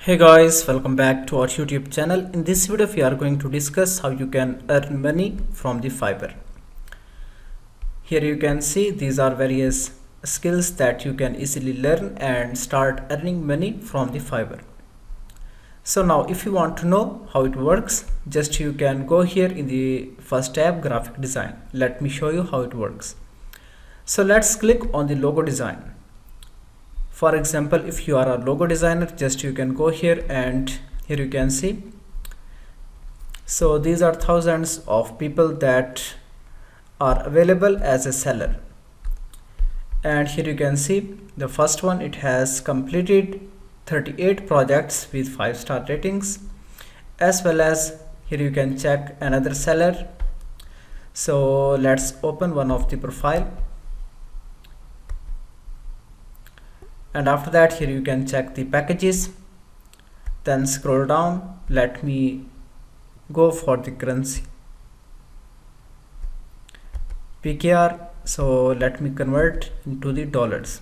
Hey guys, welcome back to our YouTube channel. In this video we are going to discuss how you can earn money from the Fiverr. Here you can see these are various skills that you can easily learn and start earning money from the Fiverr. So now if you want to know how it works, just you can go here in the first tab, graphic design. Let me show you how it works. So let's click on the logo design. For example, if you are a logo designer, just you can go here and here you can see. So these are thousands of people that are available as a seller. And here you can see the first one, it has completed 38 projects with 5-star ratings, as well as here you can check another seller. So let's open one of the profile. And after that, here you can check the packages, then scroll down. Let me go for the currency PKR. So let me convert into the dollars.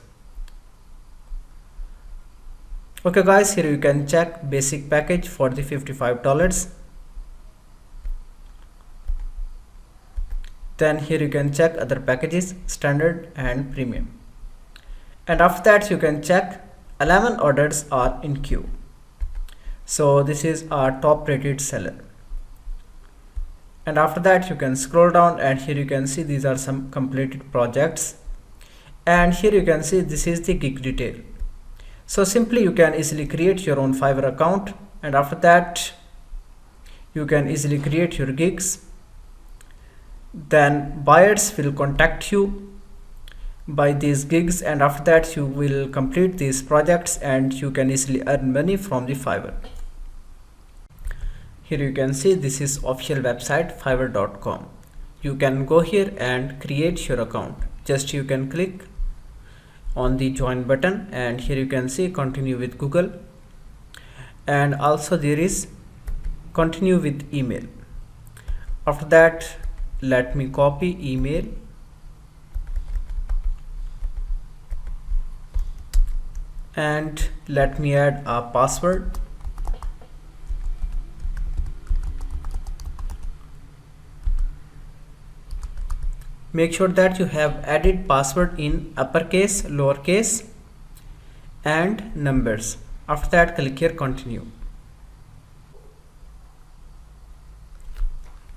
Okay guys, here you can check basic package for the $55. Then here you can check other packages, standard and premium. And after that you can check 11 orders are in queue. So this is our top rated seller. And after that you can scroll down and here you can see these are some completed projects. And here you can see this is the gig detail. So simply you can easily create your own Fiverr account, and after that you can easily create your gigs. Then buyers will contact you by these gigs, and after that you will complete these projects and you can easily earn money from the Fiverr. Here you can see this is official website fiverr.com. You can go here and create your account. Just you can click on the join button and here you can see continue with Google, and also there is continue with email. After that let me copy email and let me add a password. Make sure that you have added password in uppercase, lowercase and numbers. After that click here continue.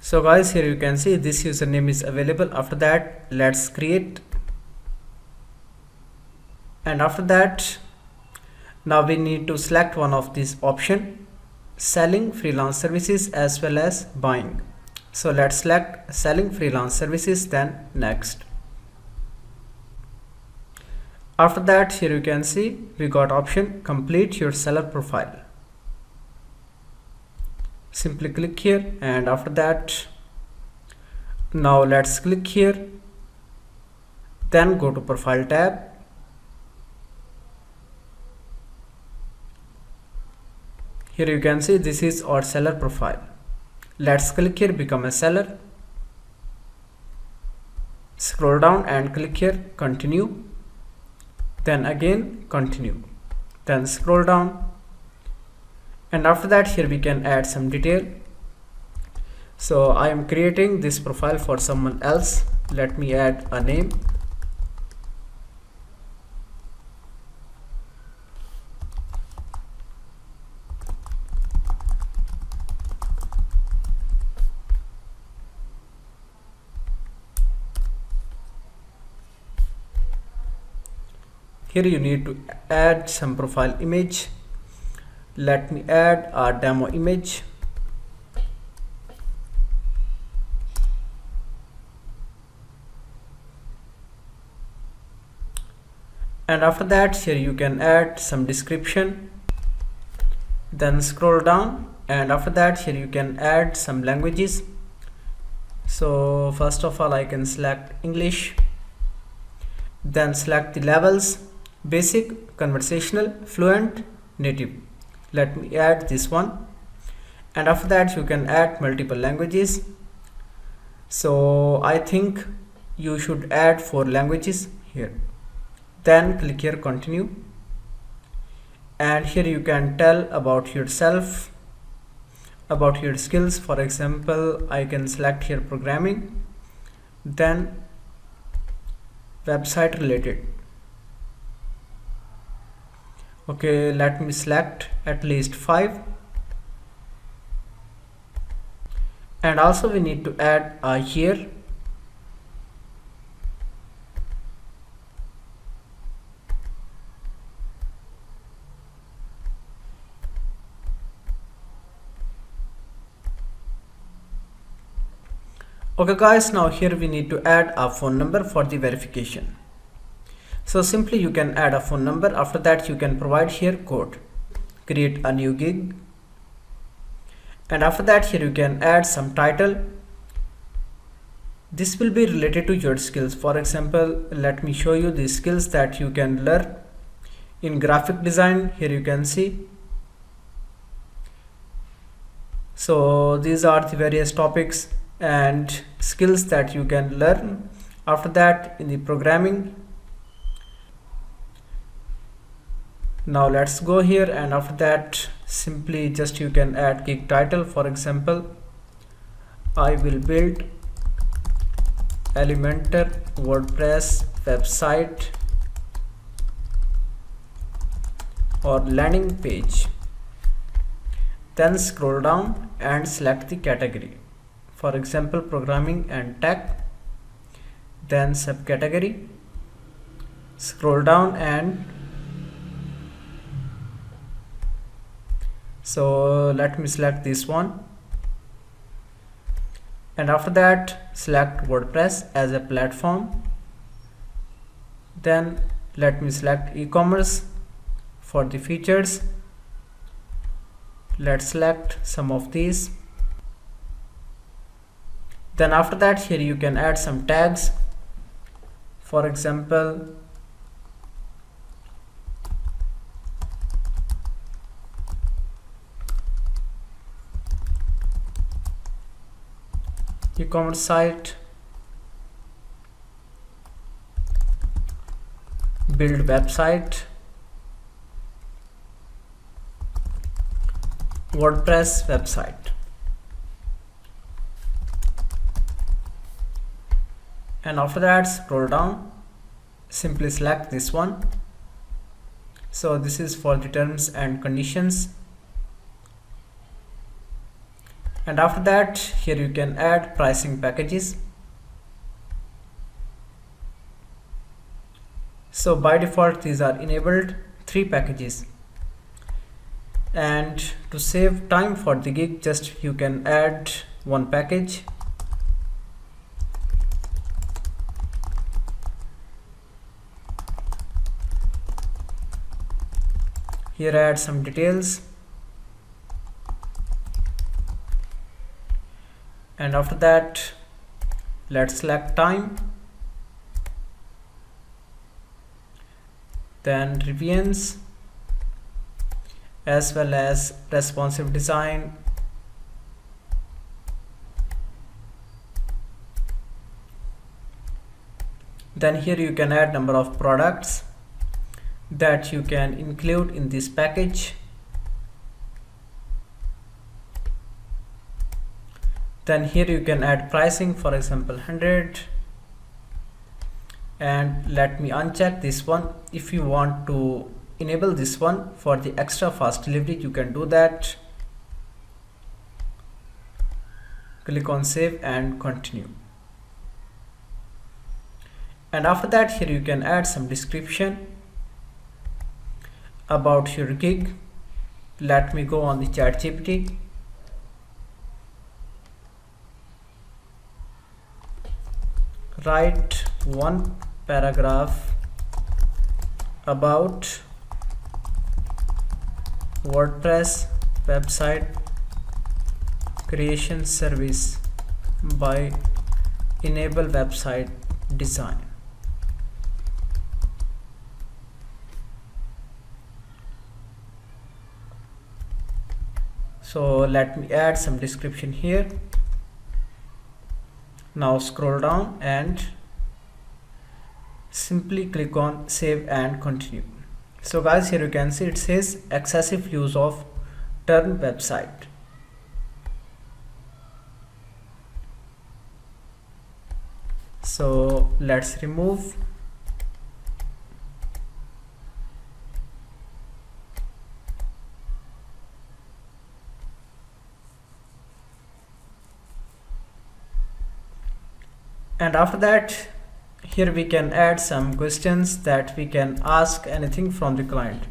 So guys, here you can see this username is available. After that let's create, and after that now we need to select one of these option, selling freelance services as well as buying. So let's select selling freelance services, then next. After that here you can see we got option complete your seller profile. Simply click here, and after that now let's click here, then go to profile tab. Here you can see this is our seller profile. Let's click here become a seller. Scroll down and click here continue, then again continue, then scroll down, and after that here we can add some detail. So I am creating this profile for someone else. Let me add a name. Here you need to add some profile image. Let me add a demo image. And after that here you can add some description, then scroll down, and after that here you can add some languages. So first of all I can select English, then select the levels, basic, conversational, fluent, native. Let me add this one, and after that you can add multiple languages. So I think you should add 4 languages here. Then click here continue, and here you can tell about yourself, about your skills. For example, I can select here programming, then website related. Okay, let me select at least 5, and also we need to add a year. Okay guys, now here we need to add a phone number for the verification. So simply you can add a phone number. After that you can provide here code, create a new gig, and after that here you can add some title. This will be related to your skills. For example, let me show you the skills that you can learn in graphic design. Here you can see. So these are the various topics and skills that you can learn. After that, in the programming, now let's go here, and after that simply just you can add gig title. For example, I will build Elementor WordPress website or landing page. Then scroll down and select the category. For example, programming and tech, then subcategory. Scroll down, and so let me select this one, and after that select WordPress as a platform. Then let me select e-commerce. For the features, let's select some of these. Then after that here you can add some tags. For example, e-commerce site, build website, WordPress website. And after that scroll down, simply select this one. So this is for the terms and conditions. And after that here you can add pricing packages. So by default these are enabled, 3 packages. And to save time for the gig, just you can add 1 package. Here add some details, and after that let's select time, then regions as well as responsive design. Then here you can add number of products that you can include in this package. Then here you can add pricing, for example 100, and let me uncheck this one. If you want to enable this one for the extra fast delivery, you can do that. Click on save and continue. And after that here you can add some description about your gig. Let me go on the ChatGPT. Write 1 paragraph about WordPress website creation service by Enable Website Design. So let me add some description here. Now scroll down and simply click on save and continue. So guys, here you can see it says excessive use of turn website. So let's remove. And after that, here we can add some questions that we can ask anything from the client.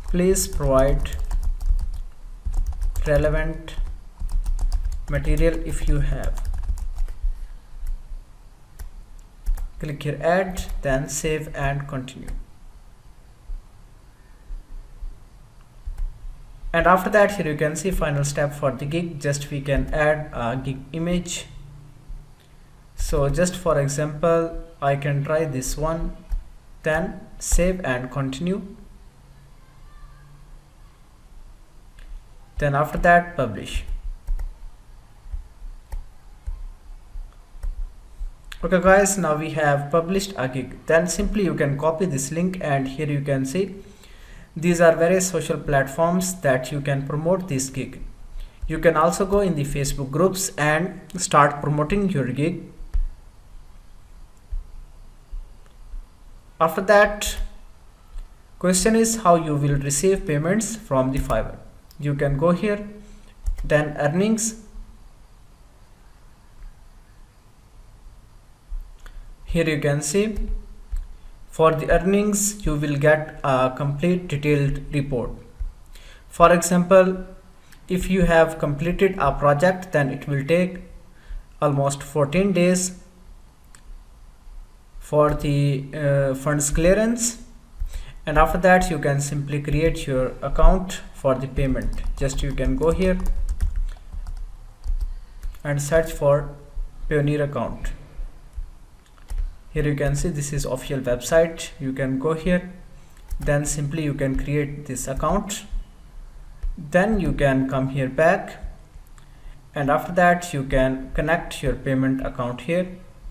Please provide relevant material if you have. Click here add, then save and continue. And after that, here you can see final step for the gig. Just we can add a gig image. So just for example, I can try this one, then save and continue. Then after that, publish. Okay guys, now we have published a gig. Then simply you can copy this link, and here you can see these are various social platforms that you can promote this gig. You can also go in the Facebook groups and start promoting your gig. After that, question is how you will receive payments from the Fiverr. You can go here, then earnings. Here you can see for the earnings you will get a complete detailed report. For example, if you have completed a project, then it will take almost 14 days for the funds clearance. And after that, you can simply create your account for the payment. Just you can go here and search for Pioneer account. Here you can see this is official website. You can go here, then simply you can create this account. Then you can come here back, and after that you can connect your payment account here.